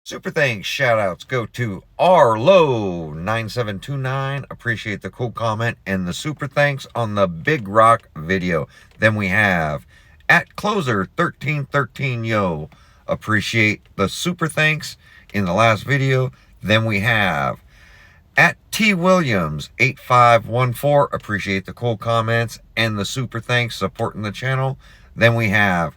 Super thanks, shout outs go to Arlo9729. Appreciate the cool comment and the super thanks on the Big Rock video. Then we have at Closer1313 Yo. Appreciate the super thanks in the last video. Then we have at T Williams 8514. Appreciate the cool comments and the super thanks supporting the channel. Then we have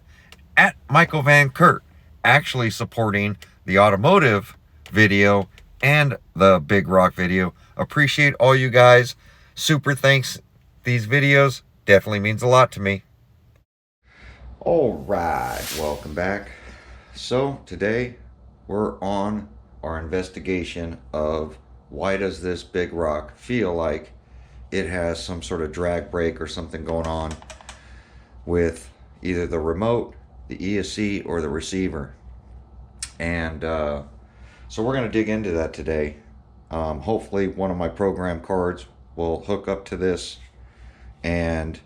at Michael Van Kurt, actually supporting the automotive video and the Big Rock video. Appreciate all you guys. Super thanks. These videos definitely means a lot to me. All right, welcome back. So today we're on our investigation of why does this Big Rock feel like it has some sort of drag brake or something going on with either the remote, the ESC, or the receiver. And so we're going to dig into that today. Hopefully one of my program cards will hook up to this, and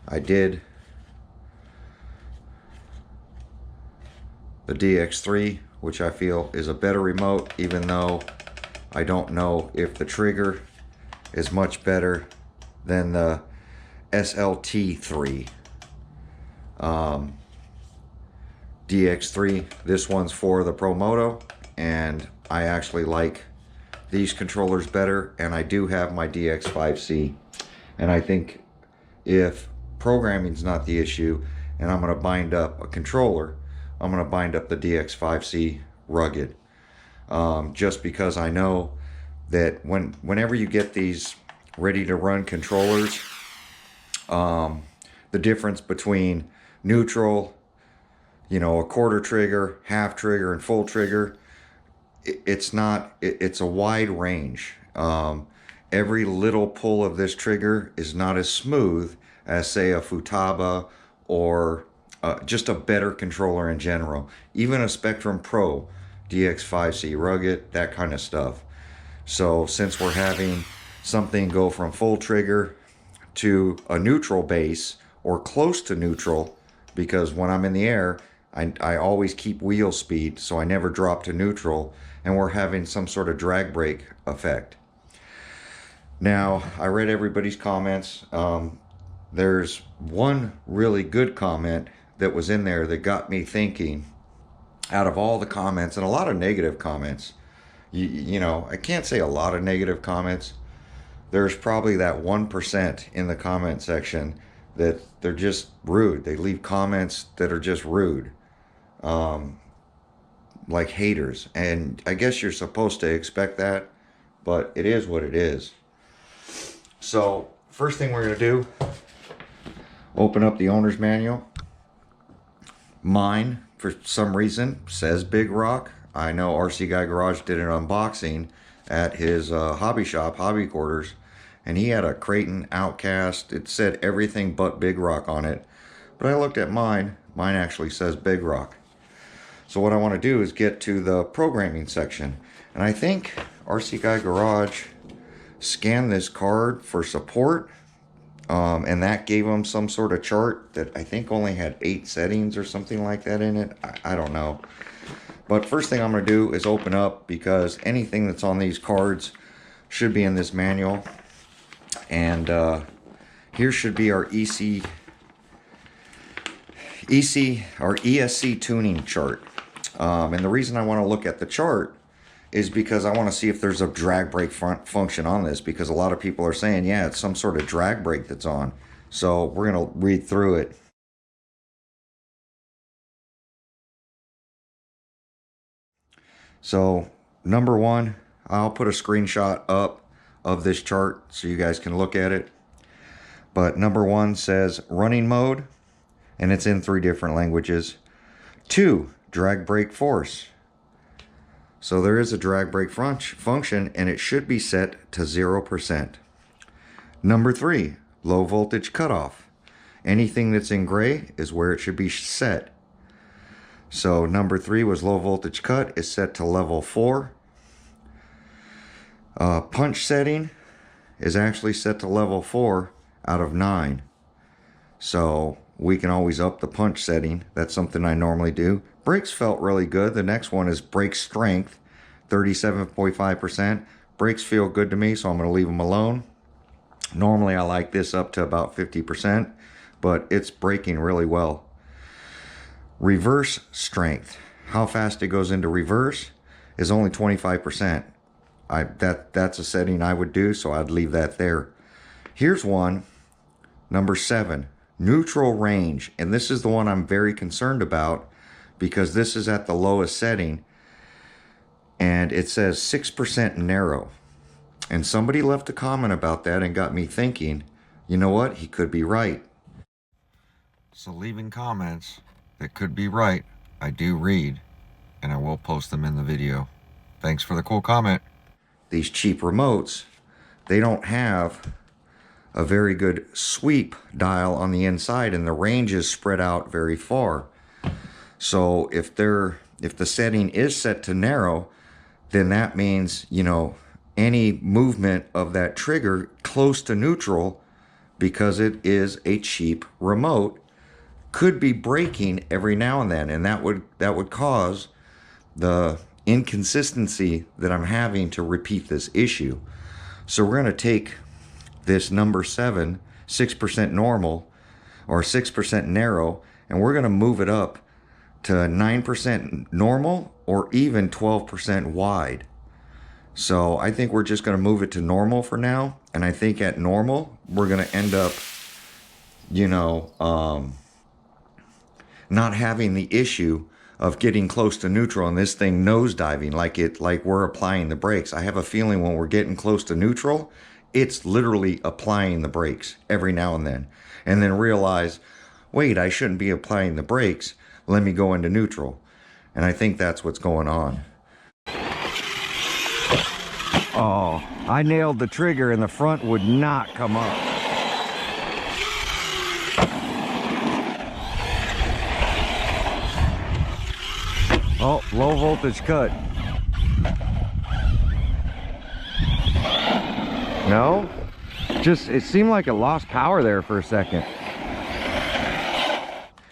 I did the DX3, which I feel is a better remote, even though I don't know if the trigger is much better than the SLT3. DX3, this one's for the Pro Moto, and I actually like these controllers better, and I do have my DX5C, and I think if programming's not the issue and I'm going to bind up a controller, I'm going to bind up the DX5C rugged, just because I know that whenever you get these ready to run controllers, the difference between neutral, you know, a quarter trigger, half trigger, and full trigger, it's a wide range. Every little pull of this trigger is not as smooth as, say, a Futaba or just a better controller in general. Even a Spectrum Pro, DX5C rugged, that kind of stuff. So since we're having something go from full trigger to a neutral base or close to neutral, because when I'm in the air, I always keep wheel speed, so I never drop to neutral, and we're having some sort of drag brake effect. Now, I read everybody's comments. There's one really good comment that was in there that got me thinking. Out of all the comments, and a lot of negative comments, you know, I can't say a lot of negative comments. There's probably that 1% in the comment section that they're just rude. They leave comments that are just rude, like haters. And I guess you're supposed to expect that, but it is what it is. So first thing we're going to do, open up the owner's manual. Mine, for some reason, says Big Rock. I know RC Guy Garage did an unboxing at his hobby shop, Hobby Quarters, and he had a Creighton Outcast. It said everything but Big Rock on it. But I looked at mine. Mine actually says Big Rock. So what I want to do is get to the programming section. And I think RC Guy Garage scanned this card for support. And that gave them some sort of chart that I think only had 8 settings or something like that in it. I don't know. But first thing I'm going to do is open up, because anything that's on these cards should be in this manual. And here should be our ESC or ESC tuning chart. And the reason I want to look at the chart is because I want to see if there's a drag brake function on this, because a lot of people are saying, yeah, it's some sort of drag brake that's on. So we're going to read through it. So number one, I'll put a screenshot up of this chart so you guys can look at it. But number one says running mode, and it's in 3 different languages. 2, drag brake force. So there is a drag brake function, and it should be set to 0%. Number 3, low voltage cutoff. Anything that's in gray is where it should be set. So number 3 was low voltage cut, is set to level 4. Punch setting is actually set to level 4 out of 9. So we can always up the punch setting. That's something I normally do. Brakes felt really good. The next one is brake strength, 37.5%. Brakes feel good to me, so I'm going to leave them alone. Normally I like this up to about 50%, but it's braking really well. Reverse strength, how fast it goes into reverse, is only 25%. That's a setting I would do, so I'd leave that there. Here's one, number 7, neutral range, and this is the one I'm very concerned about because this is at the lowest setting, and it says 6% narrow. And somebody left a comment about that and got me thinking, you know what, he could be right. So leaving comments that could be right, I do read, and I will post them in the video. Thanks for the cool comment. These cheap remotes, they don't have a very good sweep dial on the inside, and the range is spread out very far. So if the setting is set to narrow, then that means, you know, any movement of that trigger close to neutral, because it is a cheap remote, could be braking every now and then, and that would cause the inconsistency that I'm having to repeat this issue. So we're going to take this number 7, 6% normal or 6% narrow, and we're going to move it up to 9% normal or even 12% wide. So I think we're just going to move it to normal for now, and I think at normal we're going to end up, you know, not having the issue of getting close to neutral and this thing nosediving like we're applying the brakes. I have a feeling when we're getting close to neutral, it's literally applying the brakes every now and then realize, wait, I shouldn't be applying the brakes. Let me go into neutral. And I think that's what's going on. Oh, I nailed the trigger and the front would not come up. Oh, low voltage cut. No? Just, it seemed like it lost power there for a second.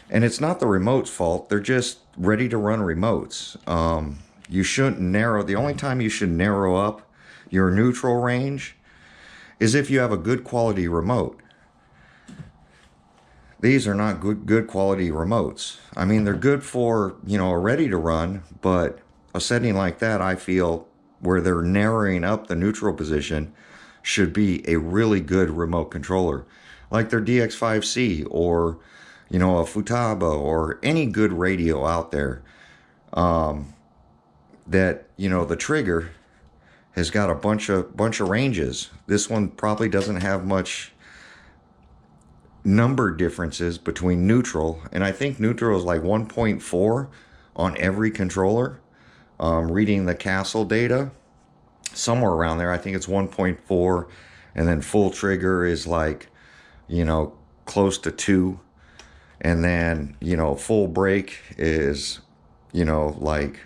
And it's not the remote's fault. They're just ready to run remotes. You shouldn't narrow. The only time you should narrow up your neutral range is if you have a good quality remote. These are not good quality remotes. I mean, they're good for, you know, ready to run, but a setting like that, I feel, where they're narrowing up the neutral position, should be a really good remote controller, like their DX5C or, you know, a Futaba or any good radio out there. That, you know, the trigger has got a bunch of ranges. This one probably doesn't have much number differences between neutral, and I think neutral is like 1.4 on every controller. Reading the Castle data, somewhere around there, I think it's 1.4, and then full trigger is like, you know, close to 2, and then, you know, full brake is, you know, like,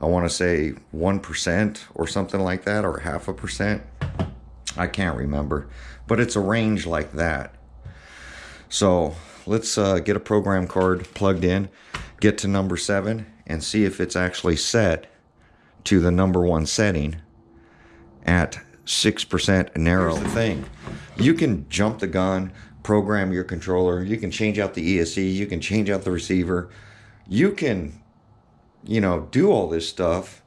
I want to say 1% or something like that, or 0.5%. I can't remember, but it's a range like that. So let's get a program card plugged in, get to number 7, and see if it's actually set to the number 1 setting at 6% narrow. Here's the thing. You can jump the gun, program your controller, you can change out the ESC, you can change out the receiver, you can, you know, do all this stuff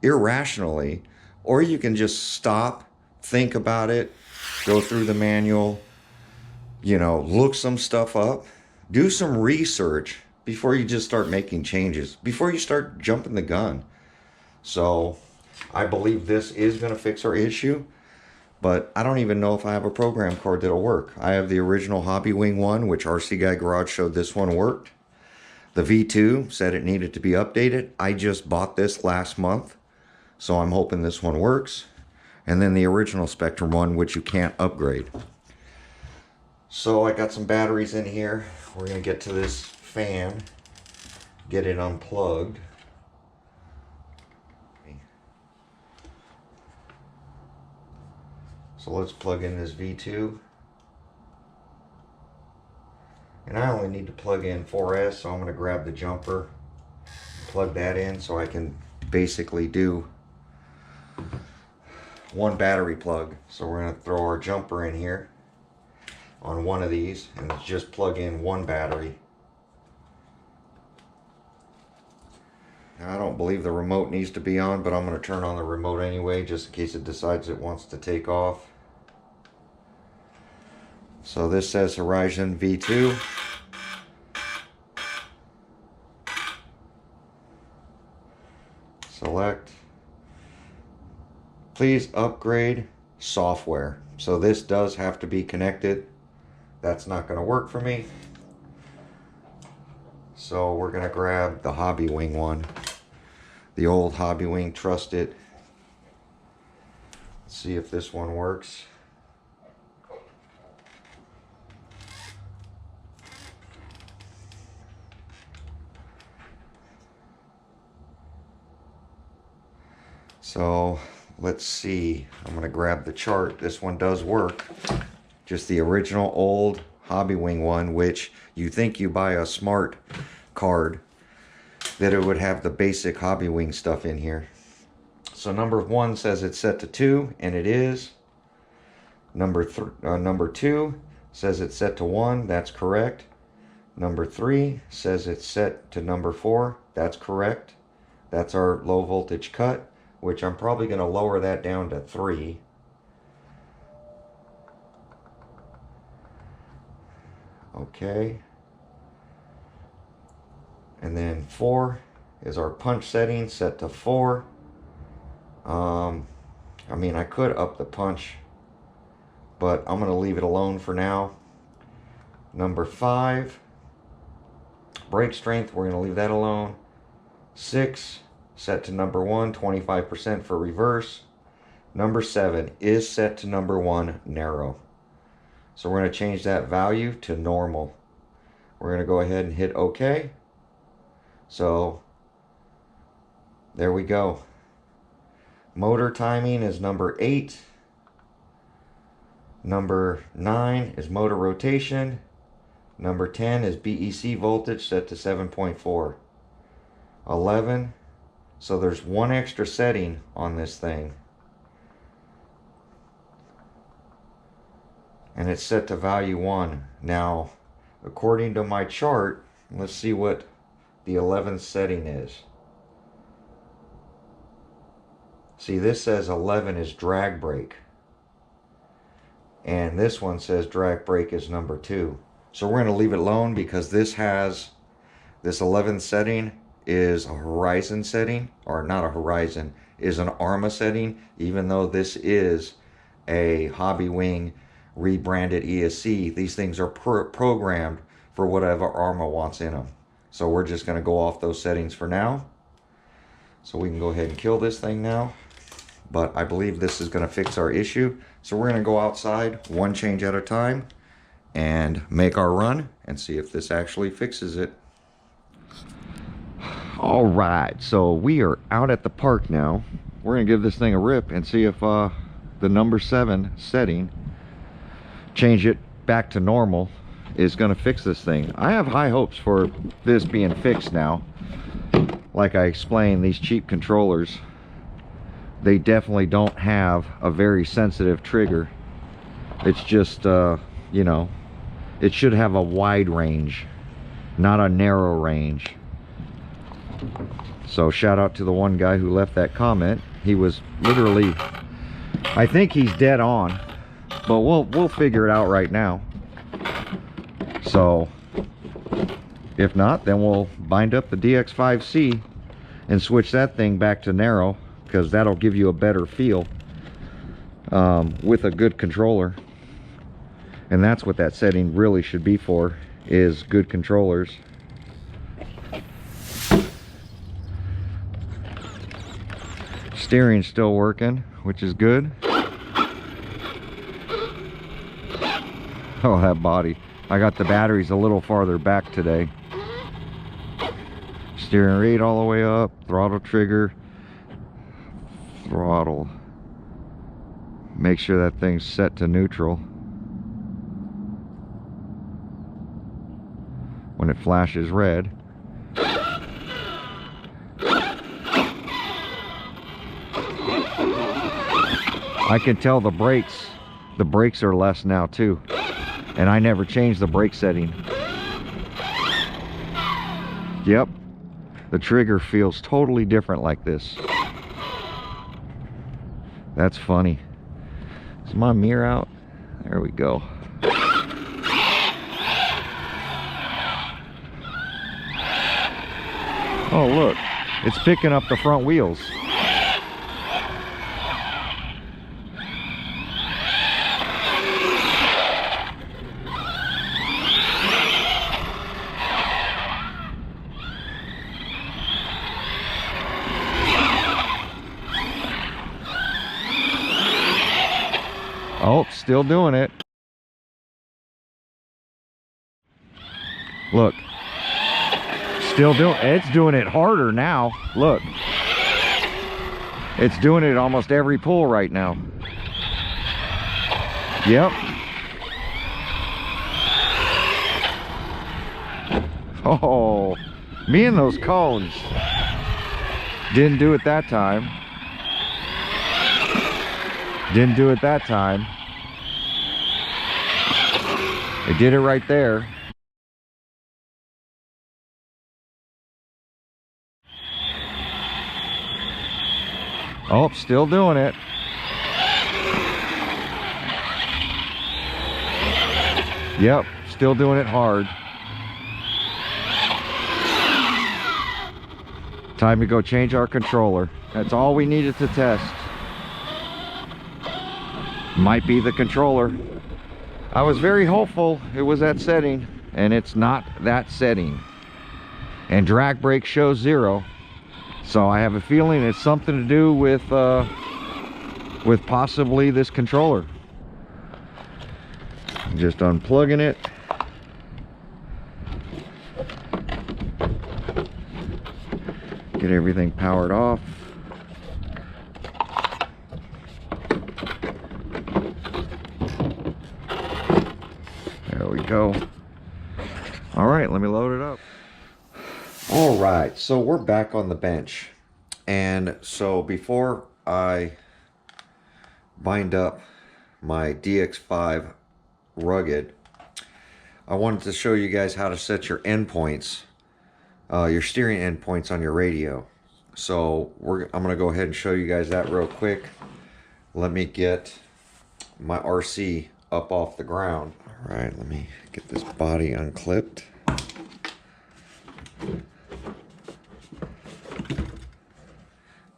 irrationally, or you can just stop, think about it, go through the manual, you know, look some stuff up, do some research before you just start making changes, before you start jumping the gun. So I believe this is going to fix our issue, but I don't even know if I have a program card that'll work. I have the original Hobby Wing one, which RC Guy Garage showed this one worked. The V2 said it needed to be updated. I just bought this last month, so I'm hoping this one works. And then the original Spectrum one, which you can't upgrade. So I got some batteries in here. We're going to get to this fan, get it unplugged. So let's plug in this V2. And I only need to plug in 4S, so I'm going to grab the jumper, plug that in so I can basically do one battery plug. So we're going to throw our jumper in here on one of these and just plug in one battery. Now, I don't believe the remote needs to be on, but I'm going to turn on the remote anyway just in case it decides it wants to take off. So this says Horizon V2. Select. Please upgrade software. So this does have to be connected. That's not going to work for me. So we're going to grab the Hobby Wing one. The old Hobby Wing, trust it. Let's see if this one works. So let's see, I'm going to grab the chart. This one does work. Just the original old Hobby Wing one, which you think you buy a smart card that it would have the basic Hobby Wing stuff in here. So number 1 says it's set to 2, and it is. Number 2 says it's set to 1, that's correct. Number 3 says it's set to number 4, that's correct. That's our low voltage cut, which I'm probably going to lower that down to 3. Okay. And then 4 is our punch setting, set to 4. I mean, I could up the punch, but I'm going to leave it alone for now. Number 5, brake strength, we're going to leave that alone. 6, set to number 1, 25% for reverse. Number 7 is set to number 1, narrow. So we're going to change that value to normal. We're going to go ahead and hit OK. So there we go. Motor timing is number 8. Number 9 is motor rotation. Number 10 is BEC voltage set to 7.4. 11. So there's one extra setting on this thing. And it's set to value 1. Now, according to my chart, let's see what the 11th setting is. See, this says 11 is drag brake. And this one says drag brake is number 2. So we're going to leave it alone because this has, this 11th setting is a Horizon setting, or not a Horizon, is an Arrma setting, even though this is a Hobby Wing rebranded ESC. These things are programmed for whatever Arrma wants in them. So we're just going to go off those settings for now. So we can go ahead and kill this thing now. But I believe this is going to fix our issue. So we're going to go outside one change at a time and make our run and see if this actually fixes it. All right, so we are out at the park now. We're going to give this thing a rip and see if the number 7 setting, change it back to normal, is going to fix this thing. I have high hopes for this being fixed now. Like I explained, these cheap controllers, they definitely don't have a very sensitive trigger. It's just, you know, it should have a wide range, not a narrow range. So shout out to the one guy who left that comment. He was literally, I think he's dead on, but we'll figure it out right now. So if not, then we'll bind up the DX5C and switch that thing back to narrow, because that'll give you a better feel with a good controller. And that's what that setting really should be for, is good controllers. Steering's still working, which is good. Oh, that body. I got the batteries a little farther back today. Steering rate all the way up, throttle trigger, throttle. Make sure that thing's set to neutral. when it flashes red. I can tell the brakes are less now too. And I never changed the brake setting. Yep, the trigger feels totally different like this. That's funny. Is my mirror out? There we go. Oh look, it's picking up the front wheels. Oh, still doing it. Look. Still doing it's doing it harder now. Look. It's doing it almost every pull right now. Yep. Oh, me and those cones. Didn't do it that time. Didn't do it that time. It did it right there. Oh, still doing it. Yep, still doing it hard. Time to go change our controller. That's all we needed to test. Might be the controller. I was very hopeful it was that setting, and it's not that setting. And drag brake shows 0. So I have a feeling it's something to do with possibly this controller. I'm just unplugging it. Get everything powered off. There we go. All right, let me load it up. All right, so we're back on the bench. And so before I bind up my DX5 rugged, I wanted to show you guys how to set your endpoints, your steering endpoints on your radio. So I'm gonna go ahead and show you guys that real quick. Let me get my RC up off the ground. All right, let me get this body unclipped.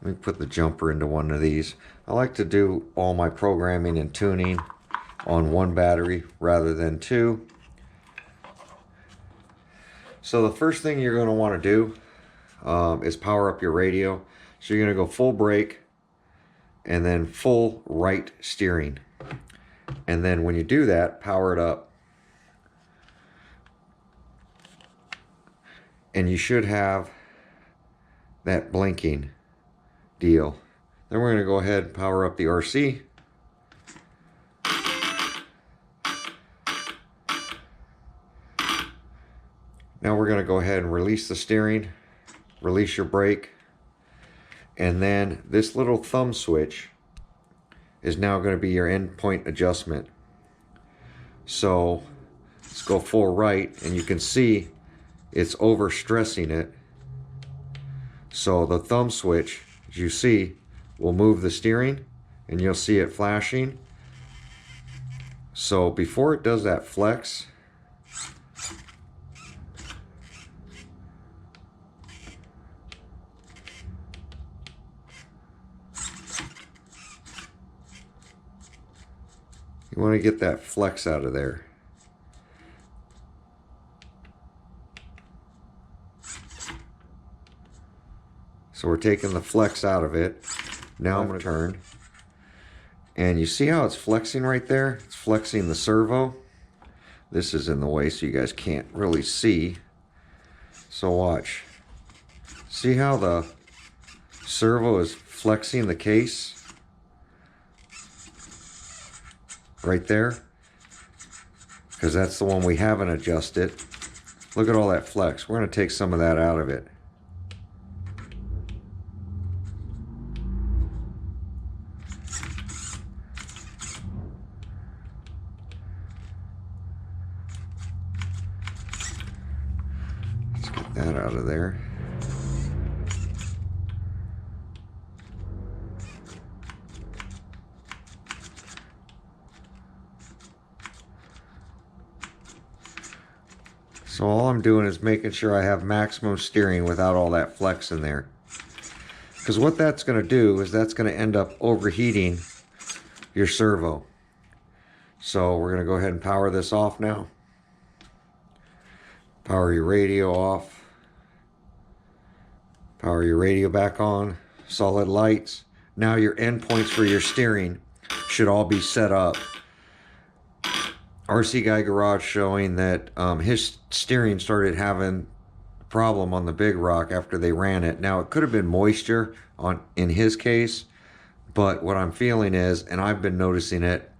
Let me put the jumper into one of these. I like to do all my programming and tuning on one battery rather than two. So the first thing you're going to want to do is power up your radio. So you're going to go full brake and then full right steering. And then when you do that, power it up. And you should have that blinking deal. Then we're going to go ahead and power up the RC. Now we're going to go ahead and release the steering, release your brake, and then this little thumb switch is now going to be your endpoint adjustment. So let's go full right, and you can see it's over stressing it. So the thumb switch, as you see, will move the steering, and you'll see it flashing. So before it does that flex, you want to get that flex out of there. So we're taking the flex out of it. Now I'm going to turn. And you see how it's flexing right there? It's flexing the servo. This is in the way so you guys can't really see. So watch. See how the servo is flexing the case? Right there. Because that's the one we haven't adjusted. Look at all that flex. We're going to take some of that out of it. Let's get that out of there. So all I'm doing is making sure I have maximum steering without all that flex in there. Because what that's going to do is that's going to end up overheating your servo. So we're going to go ahead and power this off now. Power your radio off. Power your radio back on. Solid lights. Now your endpoints for your steering should all be set up. RC Guy Garage showing that his steering started having a problem on the big rock after they ran it. Now it could have been moisture in his case, but what I'm feeling is, and I've been noticing it,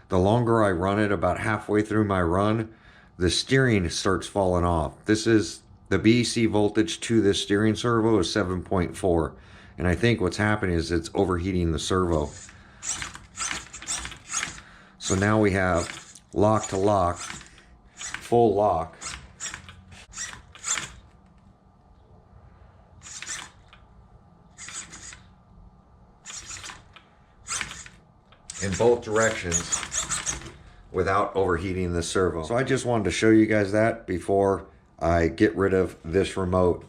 the longer I run it, about halfway through my run, the steering starts falling off. This is the BEC voltage to this steering servo is 7.4, and I think what's happening is it's overheating the servo. So now we have lock to lock, full lock. In both directions without overheating the servo. So I just wanted to show you guys that before I get rid of this remote.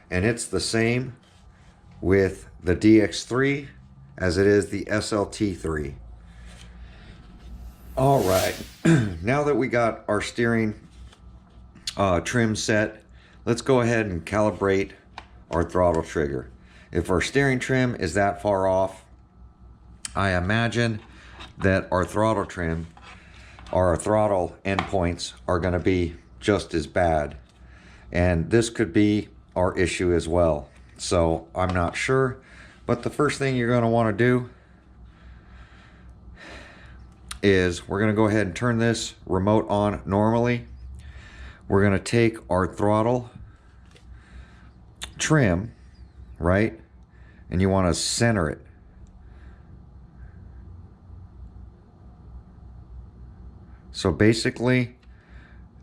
And it's the same with the DX3 as it is the SLT3. All right, now that we got our steering trim set, let's go ahead and calibrate our throttle trigger. If our steering trim is that far off, I imagine that our throttle trim, our throttle endpoints are going to be just as bad. And this could be our issue as well. So I'm not sure, but the first thing you're going to want to do is we're going to go ahead and turn this remote on normally. We're going to take our throttle trim, right? And you want to center it. So basically,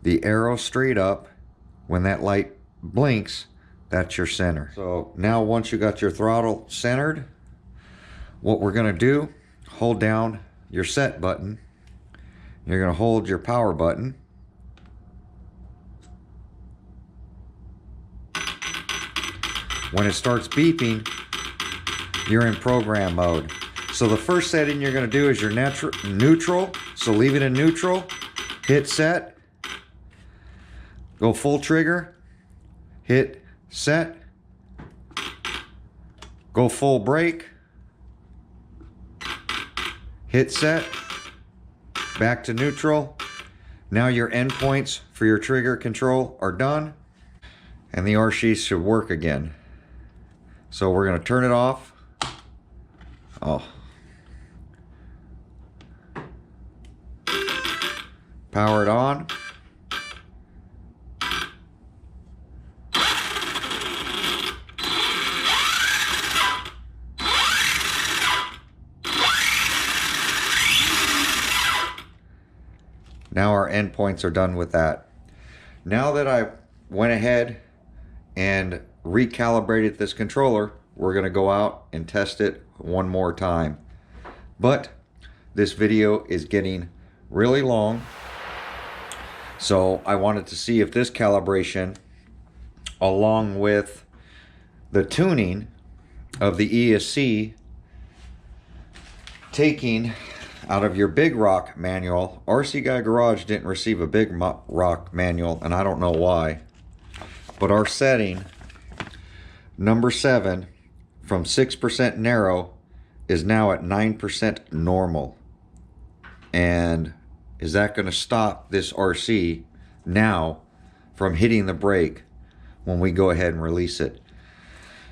the arrow straight up, when that light blinks, that's your center. So now once you got your throttle centered, what we're going to do, hold down your set button. You're going to hold your power button. When it starts beeping, you're in program mode. So the first setting you're going to do is your neutral. So leave it in neutral. Hit set. Go full trigger. Hit set. Go full brake. Hit set. Back to neutral. Now your endpoints for your trigger control are done. And the RC should work again. So we're going to turn it off. Oh. Power it on. Now our endpoints are done with that. Now that I went ahead and recalibrated this controller, we're going to go out and test it one more time. But this video is getting really long, so I wanted to see if this calibration, along with the tuning of the ESC, taking out of your Big Rock manual. RC Guy Garage didn't receive a Big Rock manual, and I don't know why. But our setting, number 7, from 6% narrow, is now at 9% normal. And is that going to stop this RC now from hitting the brake when we go ahead and release it?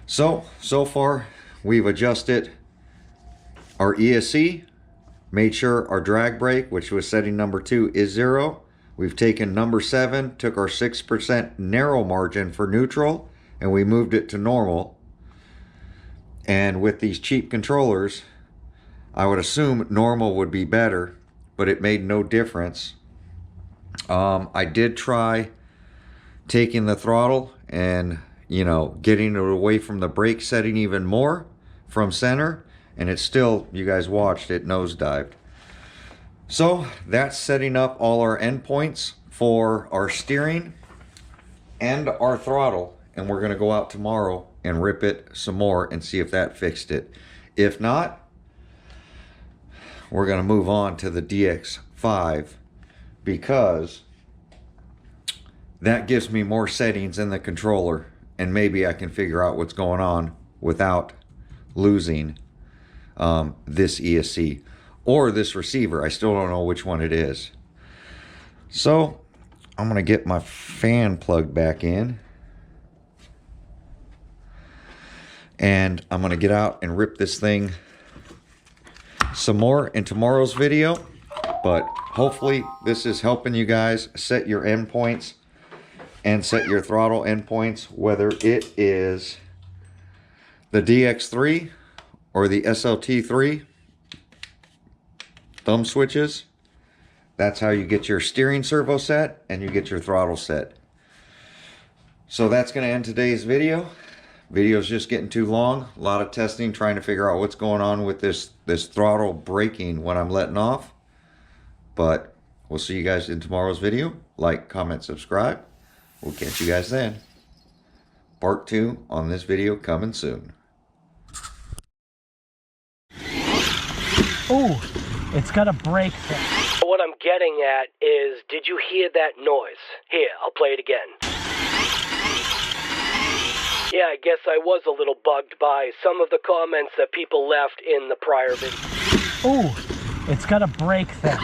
So far, we've adjusted our ESC, made sure our drag brake, which was setting number 2, is 0. We've taken number 7, took our 6% narrow margin for neutral, and we moved it to normal. And with these cheap controllers, I would assume normal would be better, but it made no difference. I did try taking the throttle and, you know, getting it away from the brake setting even more from center, and it still, you guys watched, it nosedived. So that's setting up all our endpoints for our steering and our throttle, and we're going to go out tomorrow and rip it some more and see if that fixed it. If not, we're going to move on to the DX5, because that gives me more settings in the controller, and maybe I can figure out what's going on without losing this ESC or this receiver. I still don't know which one it is. So I'm going to get my fan plugged back in, and I'm going to get out and rip this thing some more in tomorrow's video. But hopefully this is helping you guys set your endpoints and set your throttle endpoints, whether it is the DX3 or the SLT3 thumb switches. That's how you get your steering servo set and you get your throttle set. So that's going to end today's video. Video's just getting too long. A lot of testing, trying to figure out what's going on with this throttle braking when I'm letting off. But we'll see you guys in tomorrow's video. Like, comment, subscribe. We'll catch you guys then. Part 2 on this video coming soon. Ooh, it's got a brake thing. What I'm getting at is, did you hear that noise? Here, I'll play it again. Yeah, I guess I was a little bugged by some of the comments that people left in the prior video. Ooh, it's got a brake thing.